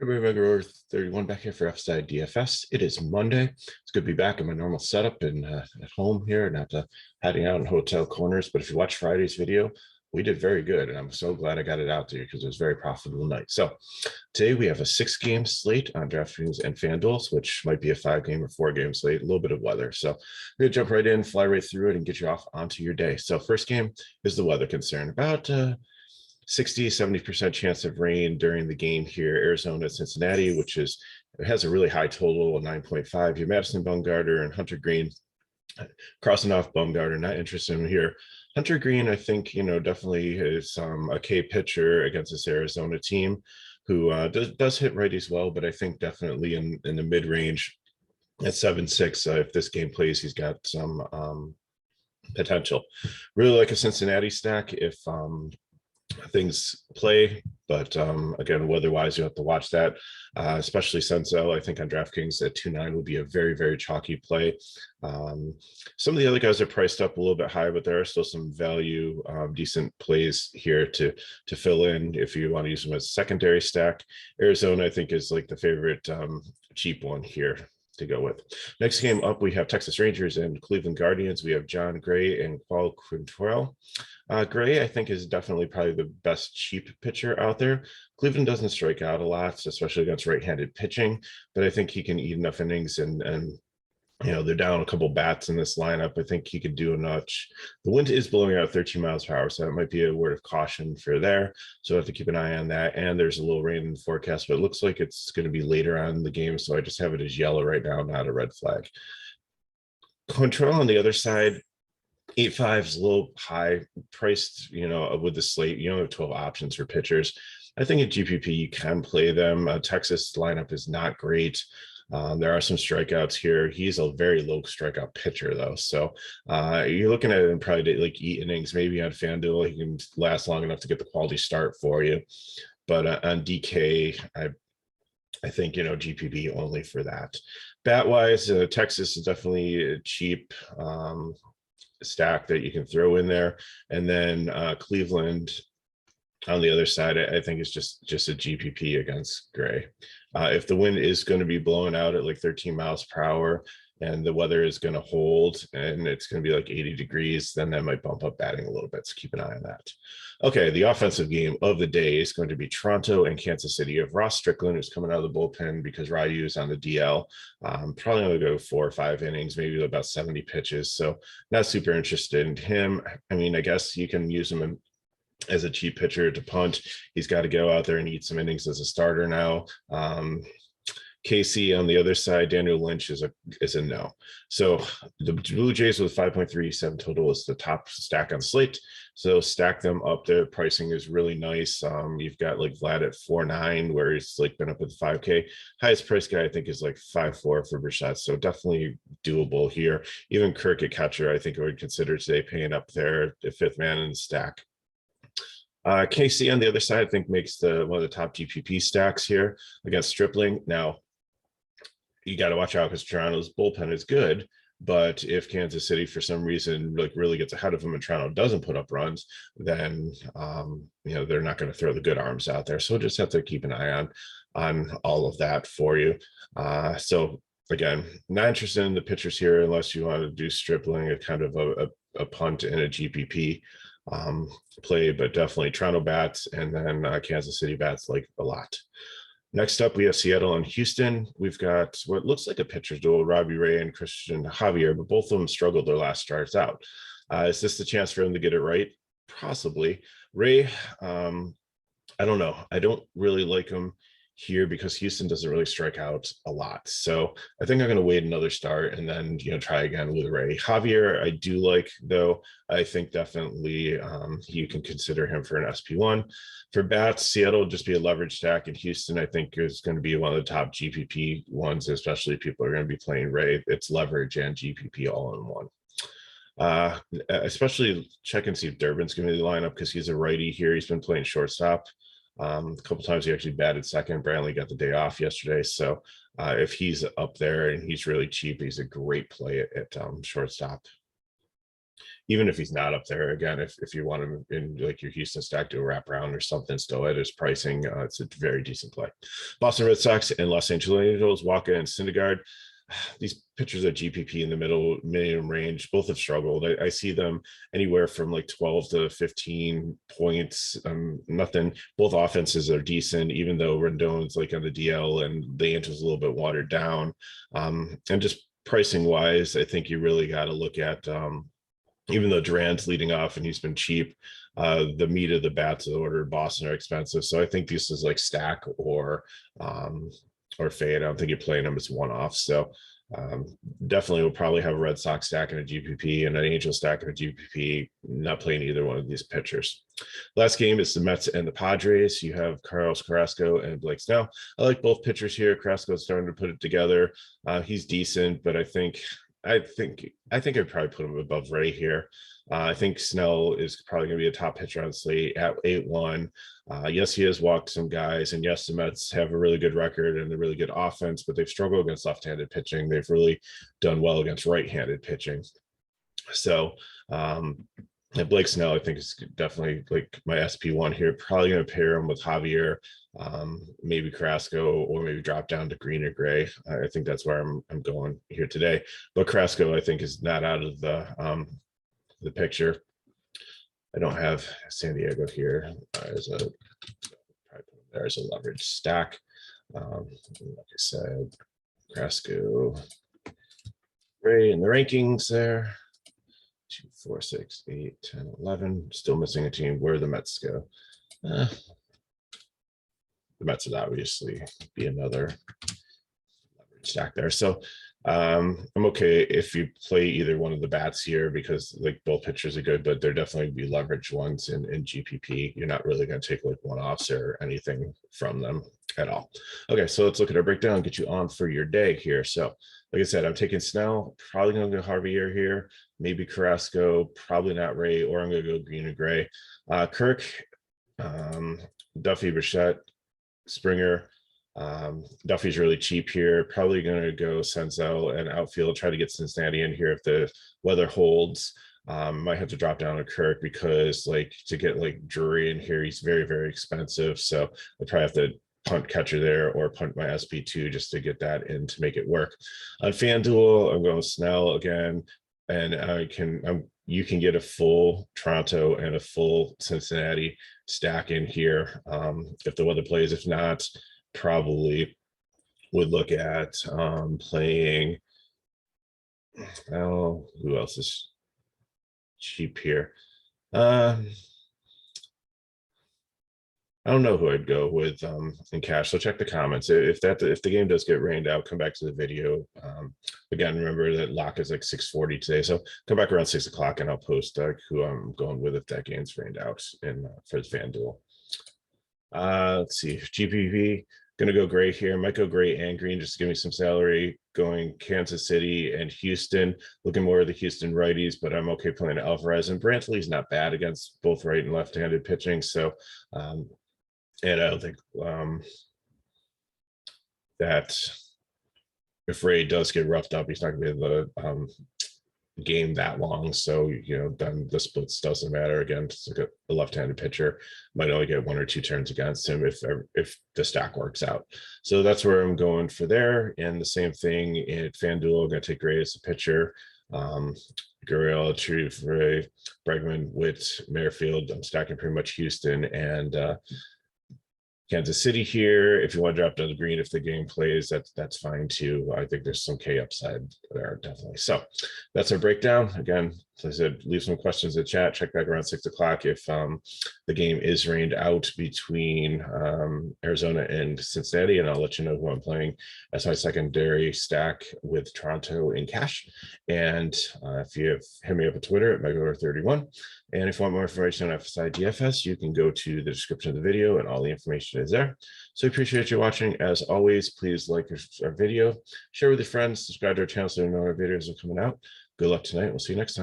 Everybody, 31 back here for FSI DFS. It is Monday. It's good to be back in my normal setup and at home here, not hiding out in hotel corners. But if you watch Friday's video, we did very good, and I'm so glad I got it out there because it was a very profitable night. So today we have a 6-game slate on DraftKings and FanDuel, which might be a 5-game or 4-game slate, a little bit of weather. So we're gonna jump right in, fly right through it, and get you off onto your day. So first game is the weather concern. About 60-70% chance of rain during the game here. Arizona, Cincinnati, which it has a really high total of 9.5. You Madison Bumgarner and Hunter Green crossing off Bumgarner. Not interested in here. Hunter Green, I think, definitely is a K pitcher against this Arizona team who does hit righties well, but I think definitely in the mid range at 7.6. If this game plays, he's got some potential. Really like a Cincinnati stack if things play, but again, weather-wise, you have to watch that, especially Senzel. I think on DraftKings at 2.9 would be a very, very chalky play. Some of the other guys are priced up a little bit high, but there are still some value, decent plays here to fill in if you want to use them as a secondary stack. Arizona, I think, is like the favorite cheap one here to go with. Next game up, we have Texas Rangers and Cleveland Guardians. We have John Gray and Paul Quintrell. Gray, I think, is definitely probably the best cheap pitcher out there. Cleveland doesn't strike out a lot, especially against right-handed pitching, but I think he can eat enough innings and they're down a couple bats in this lineup. I think he could do enough. The wind is blowing out 13 miles per hour, so that might be a word of caution for there. So I have to keep an eye on that. And there's a little rain in the forecast, but it looks like it's going to be later on in the game. So I just have it as yellow right now, not a red flag. Control on the other side, 8.5 is a little high priced, with the slate. You only have 12 options for pitchers. I think at GPP, you can play them. Texas lineup is not great. There are some strikeouts here. He's a very low strikeout pitcher, though. So you're looking at him probably to like 8 innings, maybe on FanDuel. He can last long enough to get the quality start for you. But on DK, I think, GPP only for that. Bat-wise, Texas is definitely a cheap stack that you can throw in there. And then Cleveland on the other side, I think it's just a GPP against Gray. If the wind is going to be blowing out at like 13 miles per hour and the weather is going to hold and it's going to be like 80 degrees, then that might bump up batting a little bit. So keep an eye on that. Okay, the offensive game of the day is going to be Toronto and Kansas City. You have Ross Strickland, who's coming out of the bullpen because Ryu is on the DL. Probably going to go 4 or 5 innings, maybe about 70 pitches. So not super interested in him. I mean, I guess you can use him as a cheap pitcher to punt. He's got to go out there and eat some innings as a starter now. KC on the other side, Daniel Lynch is a no. So the Blue Jays with 5.37 total is the top stack on slate. So stack them up. The pricing is really nice. You've got like Vlad at 4.9, where he's like been up with 5K. Highest price guy I think is like 5.4 for Brissett. So definitely doable here. Even Kirk at catcher, I think I would consider today paying up there, the 5th man in the stack. KC on the other side, I think, makes one of the top GPP stacks here against Stripling. Now, you got to watch out because Toronto's bullpen is good, but if Kansas City for some reason really gets ahead of them and Toronto doesn't put up runs, then they're not going to throw the good arms out there. So we'll just have to keep an eye on all of that for you. So again, not interested in the pitchers here unless you want to do Stripling, a kind of a punt in a GPP play, but definitely Toronto bats and then Kansas City bats like a lot. Next up, we have Seattle and Houston. We've got what looks like a pitcher's duel, Robbie Ray and Christian Javier, but both of them struggled their last starts out. Is this the chance for him to get it right? Possibly. Ray, I don't know. I don't really like him here because Houston doesn't really strike out a lot. So I think I'm going to wait another start and then, try again with Ray. Javier, I do like, though. I think definitely you can consider him for an SP1. For bats, Seattle will just be a leverage stack, and Houston, I think, is going to be one of the top GPP ones, especially if people are going to be playing Ray. It's leverage and GPP all in one. Especially check and see if Durbin's going to be the lineup because he's a righty here. He's been playing shortstop. A couple times he actually batted second. Brantley got the day off yesterday. So if he's up there and he's really cheap, he's a great play at shortstop. even if he's not up there, again, if you want him in like your Houston stack to a wraparound or something still at his pricing, it's a very decent play. Boston Red Sox and Los Angeles Angels, Waka and Syndergaard. These pitchers at GPP in the middle medium range both have struggled. I see them anywhere from like 12 to 15 points. Nothing. Both offenses are decent, even though Rendon's like on the DL and the Angels a little bit watered down. And just pricing wise, I think you really got to look at even though Duran's leading off and he's been cheap, the meat of the bats of the order Boston are expensive. So I think this is like stack or fade. I don't think you're playing them as one-off. So definitely will probably have a Red Sox stack and a GPP and an Angel stack and a GPP, not playing either one of these pitchers. Last game is the Mets and the Padres. You have Carlos Carrasco and Blake Snell. I like both pitchers here. Carrasco's starting to put it together. He's decent, but I think I'd probably put him above Ray here. I think Snell is probably going to be a top pitcher on slate at 8-1. Yes, he has walked some guys, and yes, the Mets have a really good record and a really good offense, but they've struggled against left-handed pitching. They've really done well against right-handed pitching. So Blake Snell, I think, is definitely like my SP1 here. Probably going to pair him with Javier, maybe Carrasco, or maybe drop down to green or gray. I think that's where I'm going here today. But Carrasco, I think, is not out of the picture. I don't have San Diego here there's a leverage stack. Like I said, Carrasco, Ray in the rankings there. 2, 4, 6, 8, 10, 11. Still missing a team. Where the Mets go? The Mets would obviously be another leverage stack there. So I'm okay if you play either one of the bats here because like both pitchers are good, but they're definitely be leverage ones in GPP. You're not really going to take like one-offs or anything from them at all. Okay, so let's look at our breakdown and get you on for your day here. So like I said, I'm taking Snell, probably going to go Javier here, maybe Carrasco, probably not Ray, or I'm going to go green or gray. Kirk, Duffy, Bichette, Springer. Duffy's really cheap here. Probably going to go Senzel and outfield, try to get Cincinnati in here if the weather holds. Might have to drop down to Kirk because like to get like Drury in here, he's very, very expensive. So I probably have to punt catcher there or punt my SP2 just to get that in to make it work. On FanDuel, I'm going Snell again, and you can get a full Toronto and a full Cincinnati stack in here if the weather plays. If not, probably would look at playing. Oh, who else is cheap here? I don't know who I'd go with in cash. So check the comments. If the game does get rained out, come back to the video. Again, remember that lock is like 6:40 today. So come back around 6 o'clock and I'll post who I'm going with if that game's rained out for the FanDuel. Let's see. GPP, gonna go gray here. Might go gray and green just to give me some salary. Going Kansas City and Houston. Looking more of the Houston righties, but I'm okay playing Alvarez. And Brantley's not bad against both right and left-handed pitching. So and I don't think that if Ray does get roughed up, he's not going to be able to game that long. So, you know, then the splits doesn't matter. Again, it's like a left-handed pitcher might only get 1 or 2 turns against him if the stack works out. So that's where I'm going for there. And the same thing in FanDuel, I'm going to take Ray as a pitcher. Gurriel, Trevor, Bregman, Witt, Merrifield. I'm stacking pretty much Houston and Kansas City here. If you want to drop down the green, if the game plays, that's fine too. I think there's some K upside there, definitely. So that's our breakdown. Again, as I said, leave some questions in the chat. Check back around 6 o'clock if the game is rained out between Arizona and Cincinnati, and I'll let you know who I'm playing as my secondary stack with Toronto in cash. And if you hit me up on Twitter at Megalore31. And if you want more information on FSI DFS, you can go to the description of the video and all the information is there. So I appreciate you watching. As always, please like our video, share with your friends, subscribe to our channel so you know our videos are coming out. Good luck tonight. We'll see you next time.